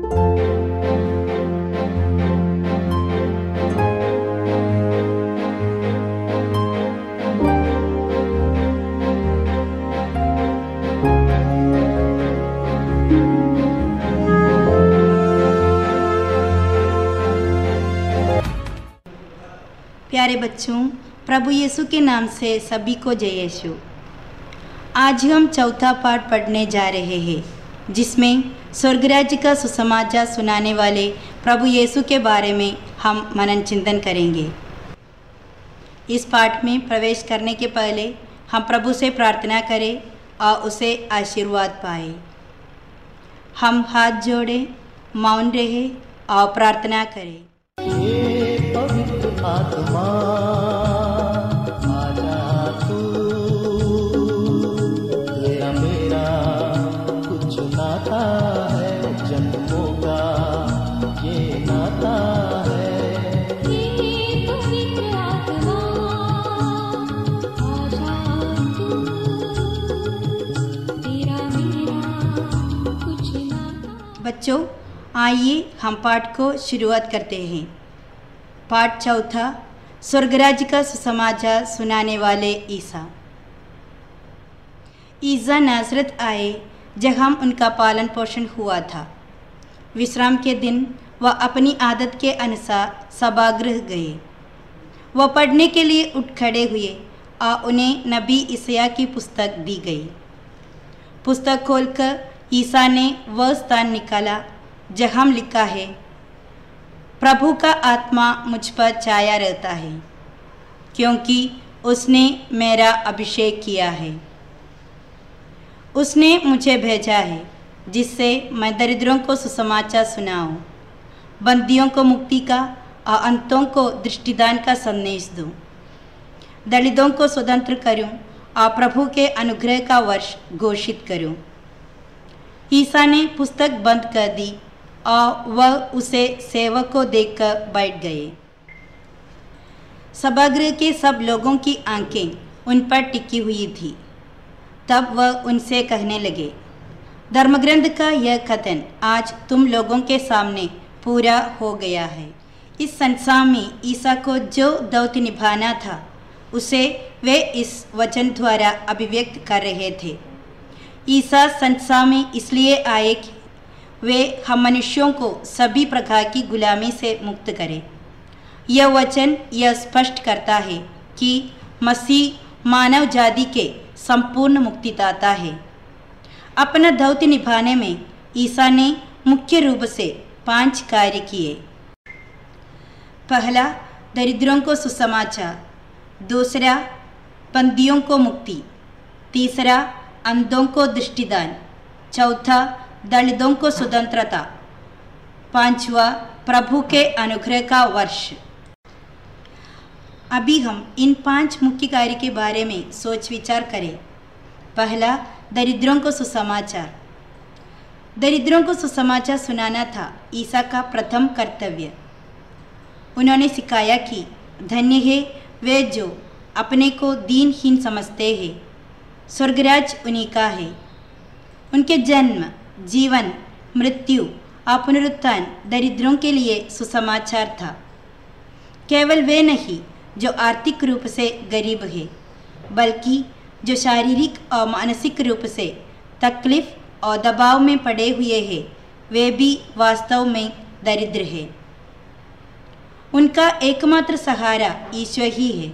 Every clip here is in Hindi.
प्यारे बच्चों, प्रभु यीशु के नाम से सभी को जय यीशु। आज हम चौथा पाठ पढ़ने जा रहे हैं, जिसमें स्वर्ग राज्य का सुसमाचार सुनाने वाले प्रभु यीशु के बारे में हम मनन चिंतन करेंगे। इस पाठ में प्रवेश करने के पहले हम प्रभु से प्रार्थना करें और उसे आशीर्वाद पाए। हम हाथ जोड़ें, मौन रहें और प्रार्थना करें। आत्मा आजा तू, तेरा मेरा कुछ नाता है, जन्मों का ये नाता है। ये पवित्र आत्मा आजा तू, तेरा मेरा कुछ नाता। बच्चों, आइए हम पाठ को शुरुआत करते हैं। पाठ चौथा, स्वर्ग राज्य का सुसमाचार सुनाने वाले ईसा। ईसा नासरत आए जहाँ उनका पालन पोषण हुआ था। विश्राम के दिन वह अपनी आदत के अनुसार सभागृह गए। वह पढ़ने के लिए उठ खड़े हुए और उन्हें नबी यशायाह की पुस्तक दी गई। पुस्तक खोलकर ईसा ने वह स्थान निकाला जहाँ लिखा है, प्रभु का आत्मा मुझ पर छाया रहता है, क्योंकि उसने मेरा अभिषेक किया है। उसने मुझे भेजा है जिससे मैं दरिद्रों को सुसमाचार सुनाऊं, बंदियों को मुक्ति का और अंतों को दृष्टिदान का संदेश दूं, दलितों को स्वतंत्र करूं और प्रभु के अनुग्रह का वर्ष घोषित करूं। ईसा ने पुस्तक बंद कर दी और वह उसे सेवक को देखकर बैठ गए। सभागृह के सब लोगों की आंखें उन पर टिकी हुई थी। तब वह उनसे कहने लगे, धर्मग्रंथ का यह कथन आज तुम लोगों के सामने पूरा हो गया है। इस संसार में ईसा को जो दौत्य निभाना था, उसे वे इस वचन द्वारा अभिव्यक्त कर रहे थे। ईसा संसार में इसलिए आए कि वे हम मनुष्यों को सभी प्रकार की गुलामी से मुक्त करें। यह वचन यह स्पष्ट करता है कि मसीह मानव जाति के संपूर्ण मुक्तिदाता है। अपना दौत्य निभाने में ईसा ने मुख्य रूप से 5 कार्य किए। पहला, दरिद्रों को सुसमाचार। दूसरा, बंदियों को मुक्ति। तीसरा, अंधों को दृष्टिदान। चौथा, दलितों को स्वतंत्रता। 5वां, प्रभु के अनुग्रह का वर्ष। अभी हम इन 5 मुख्य कार्य के बारे में सोच विचार करें। पहला, दरिद्रों को सुसमाचार। दरिद्रों को सुसमाचार सुनाना था ईसा का प्रथम कर्तव्य। उन्होंने सिखाया कि धन्य है वे जो अपने को दीनहीन समझते हैं, स्वर्गराज उन्हीं का है। उनके जन्म, जीवन, मृत्यु और पुनरुत्थान दरिद्रों के लिए सुसमाचार था। केवल वे नहीं जो आर्थिक रूप से गरीब है, बल्कि जो शारीरिक और मानसिक रूप से तकलीफ और दबाव में पड़े हुए हैं, वे भी वास्तव में दरिद्र है। उनका एकमात्र सहारा ईश्वर ही है।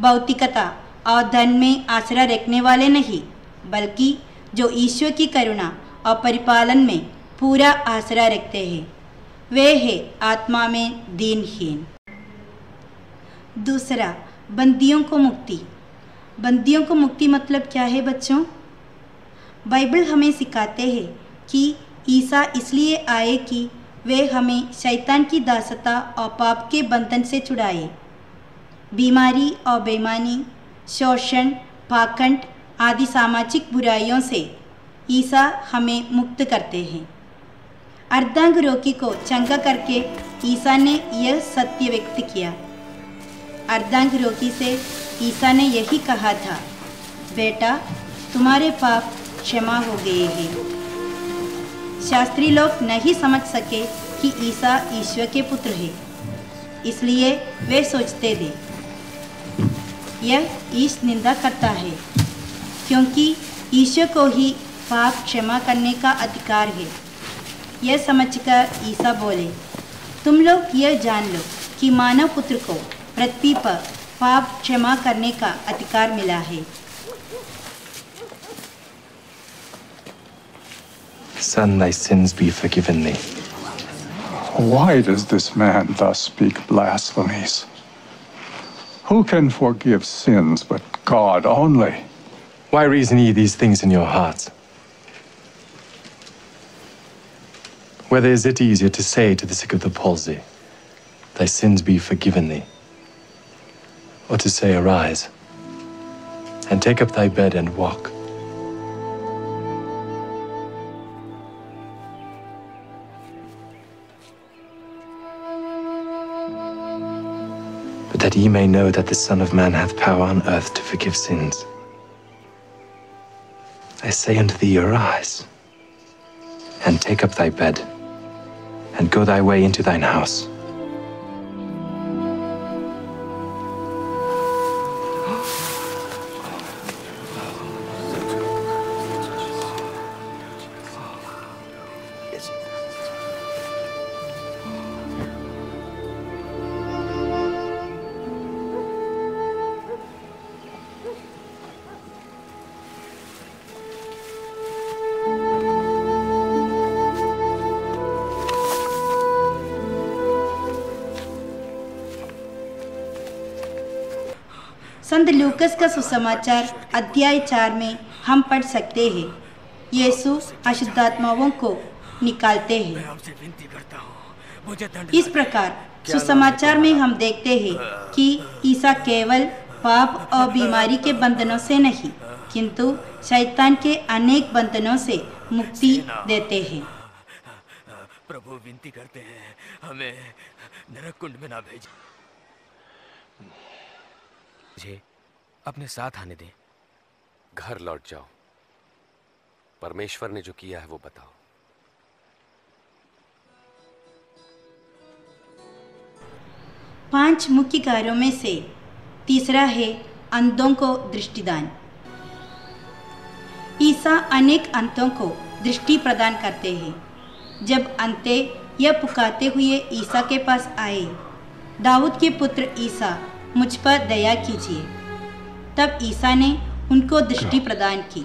भौतिकता और धन में आसरा रखने वाले नहीं, बल्कि जो ईश्वर की करुणा और परिपालन में पूरा आसरा रखते हैं, वे है आत्मा में दीनहीन। दूसरा, बंदियों को मुक्ति। बंदियों को मुक्ति मतलब क्या है बच्चों? बाइबल हमें सिखाते हैं कि ईसा इसलिए आए कि वे हमें शैतान की दासता और पाप के बंधन से छुड़ाए। बीमारी और बेईमानी, शोषण, पाखंड आदि सामाजिक बुराइयों से ईसा हमें मुक्त करते हैं। अर्धांग रोगी को चंगा करके ईसा ने यह सत्य व्यक्त किया। अर्धांग रोगी से ईसा ने यही कहा था, बेटा तुम्हारे पाप क्षमा हो गए हैं। शास्त्री लोग नहीं समझ सके कि ईसा ईश्वर के पुत्र है, इसलिए वे सोचते थे यह ईश निंदा करता है, क्योंकि ईश्वर को ही पाप क्षमा करने का अधिकार है। यह समझकर ईसा बोले, तुम लोग यह जान लो कि मानव पुत्र को पृथ्वी पर पाप क्षमा करने का अधिकार मिला है। Son, thy sins be forgiven thee. Why does this man thus speak blasphemies? Who can forgive sins but God only? Why reason ye these things in your hearts? Whether is it easier to say to the sick of the palsy, thy sins be forgiven thee, or to say, arise, and take up thy bed and walk? But that ye may know that the Son of Man hath power on earth to forgive sins, I say unto thee, arise, and take up thy bed, and go thy way into thine house. संत लूकस का सुसमाचार अध्याय 4 में हम पढ़ सकते हैं, यीशु अशुद्धात्माओं को निकालते हैं। इस प्रकार सुसमाचार में हम देखते हैं कि ईसा केवल पाप और बीमारी के बंधनों से नहीं, किंतु शैतान के अनेक बंधनों से मुक्ति देते हैं। प्रभु विनती करते हैं, हमें नरक कुंड में ना भेजें। मुझे अपने साथ आने दें। घर लौट जाओ। परमेश्वर ने जो किया है वो बताओ। पांच मुख्य कार्यों में से तीसरा है अंधों को दृष्टिदान। ईसा अनेक अंधों को दृष्टि प्रदान करते हैं। जब अंधे यह पुकारते हुए ईसा के पास आए, दाऊद के पुत्र ईसा, मुझ पर दया कीजिए, तब ईसा ने उनको दृष्टि प्रदान की।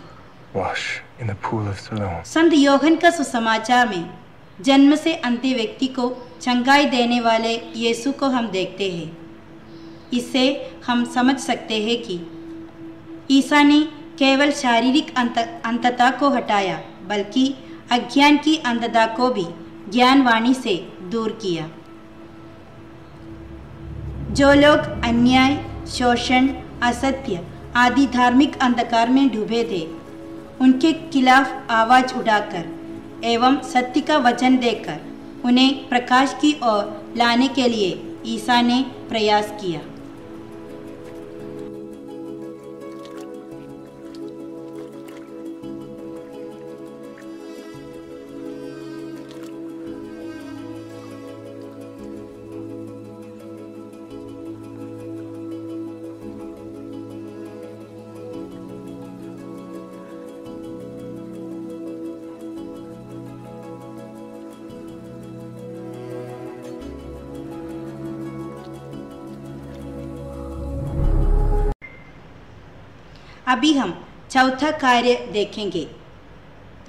संत योहन का सुसमाचार में जन्म से अंधे व्यक्ति को चंगाई देने वाले यीशु को हम देखते हैं। इससे हम समझ सकते हैं कि ईसा ने केवल शारीरिक अंधता को हटाया, बल्कि अज्ञान की अंधता को भी ज्ञानवाणी से दूर किया। जो लोग अन्याय, शोषण, असत्य आदि धार्मिक अंधकार में डूबे थे, उनके खिलाफ आवाज उठाकर एवं सत्य का वचन देकर उन्हें प्रकाश की ओर लाने के लिए ईसा ने प्रयास किया। अभी हम चौथा कार्य देखेंगे,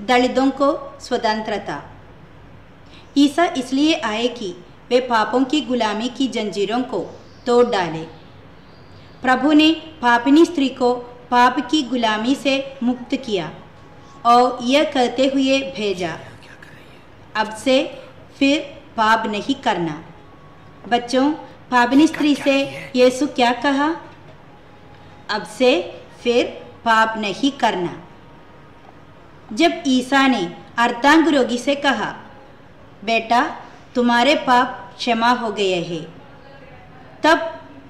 दलितों को स्वतंत्रता। ईसा इसलिए आए कि वे पापों की गुलामी की जंजीरों को तोड़ डाले। प्रभु ने पापिनी स्त्री को पाप की गुलामी से मुक्त किया और यह कहते हुए भेजा, अब से फिर पाप नहीं करना। बच्चों, पापिनी स्त्री से यीशु क्या कहा? अब से फिर पाप नहीं करना। जब ईसा ने अर्धांग रोगी से कहा, बेटा तुम्हारे पाप क्षमा हो गए हैं, तब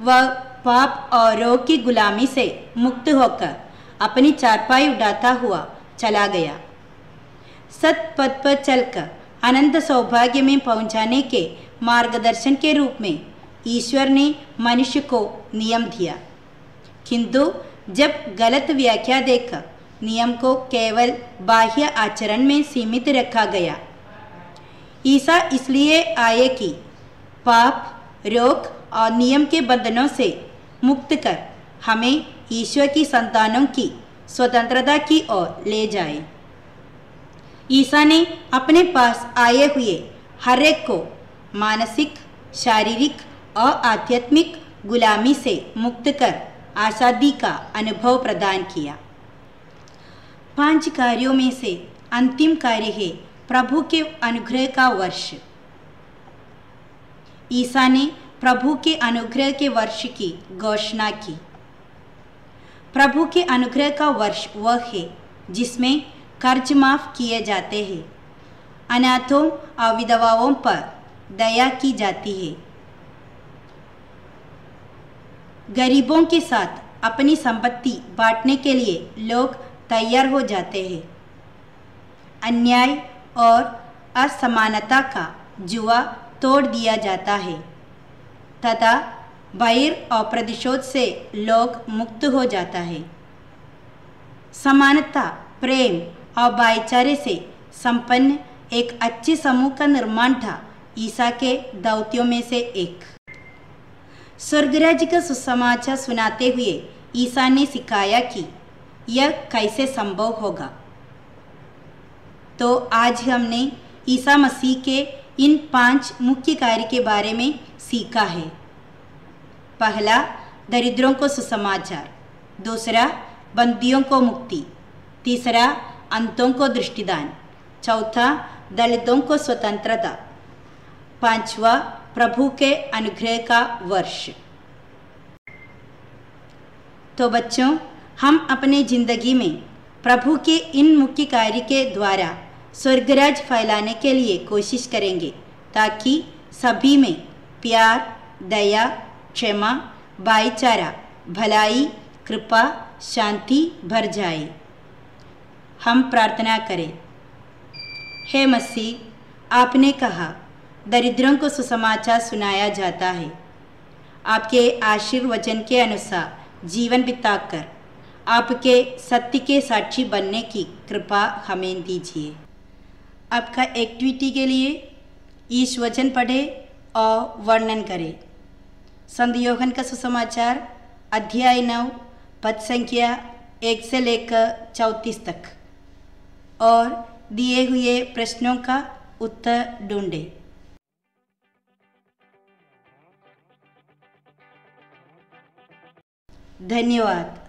वह पाप और रोग की गुलामी से मुक्त होकर अपनी चारपाई उड़ाता हुआ चला गया। सत पथ पर चलकर अनंत सौभाग्य में पहुंचाने के मार्गदर्शन के रूप में ईश्वर ने मनुष्य को नियम दिया, किंतु जब गलत व्याख्या देकर नियम को केवल बाह्य आचरण में सीमित रखा गया। ईसा इसलिए आए कि पाप, रोग और नियम के बंधनों से मुक्त कर हमें ईश्वर की संतानों की स्वतंत्रता की ओर ले जाए। ईसा ने अपने पास आए हुए हर एक को मानसिक, शारीरिक और आध्यात्मिक गुलामी से मुक्त कर आज़ादी का अनुभव प्रदान किया। 5 कार्यों में से अंतिम कार्य है प्रभु के अनुग्रह का वर्ष। ईसा ने प्रभु के अनुग्रह के वर्ष की घोषणा की। प्रभु के अनुग्रह का वर्ष वह है जिसमें कर्ज माफ किए जाते हैं, अनाथों और विधवाओं पर दया की जाती है, गरीबों के साथ अपनी संपत्ति बांटने के लिए लोग तैयार हो जाते हैं, अन्याय और असमानता का जुआ तोड़ दिया जाता है तथा बैर और प्रतिशोध से लोग मुक्त हो जाता है। समानता, प्रेम और भाईचारे से संपन्न एक अच्छे समूह का निर्माण था ईसा के दौत्यों में से एक। स्वर्गराज्य का सुसमाचार सुनाते हुए ईसा ने सिखाया कि यह कैसे संभव होगा। तो आज हमने ईसा मसीह के इन 5 मुख्य कार्य के बारे में सीखा है। पहला, दरिद्रों को सुसमाचार। दूसरा, बंदियों को मुक्ति। तीसरा, अंतों को दृष्टिदान। चौथा, दलितों को स्वतंत्रता। 5वां, प्रभु के अनुग्रह का वर्ष। तो बच्चों, हम अपने जिंदगी में प्रभु के इन मुख्य कार्य के द्वारा स्वर्गराज फैलाने के लिए कोशिश करेंगे ताकि सभी में प्यार, दया, क्षमा, भाईचारा, भलाई, कृपा, शांति भर जाए। हम प्रार्थना करें। हे मसीह, आपने कहा दरिद्रों को सुसमाचार सुनाया जाता है। आपके आशीर्वचन के अनुसार जीवन बिताकर आपके सत्य के साक्षी बनने की कृपा हमें दीजिए। आपका एक्टिविटी के लिए इस वचन पढ़े और वर्णन करें। संत यूहन्ना का सुसमाचार अध्याय 9 पद संख्या 1 से लेकर 34 तक और दिए हुए प्रश्नों का उत्तर ढूंढें। धन्यवाद।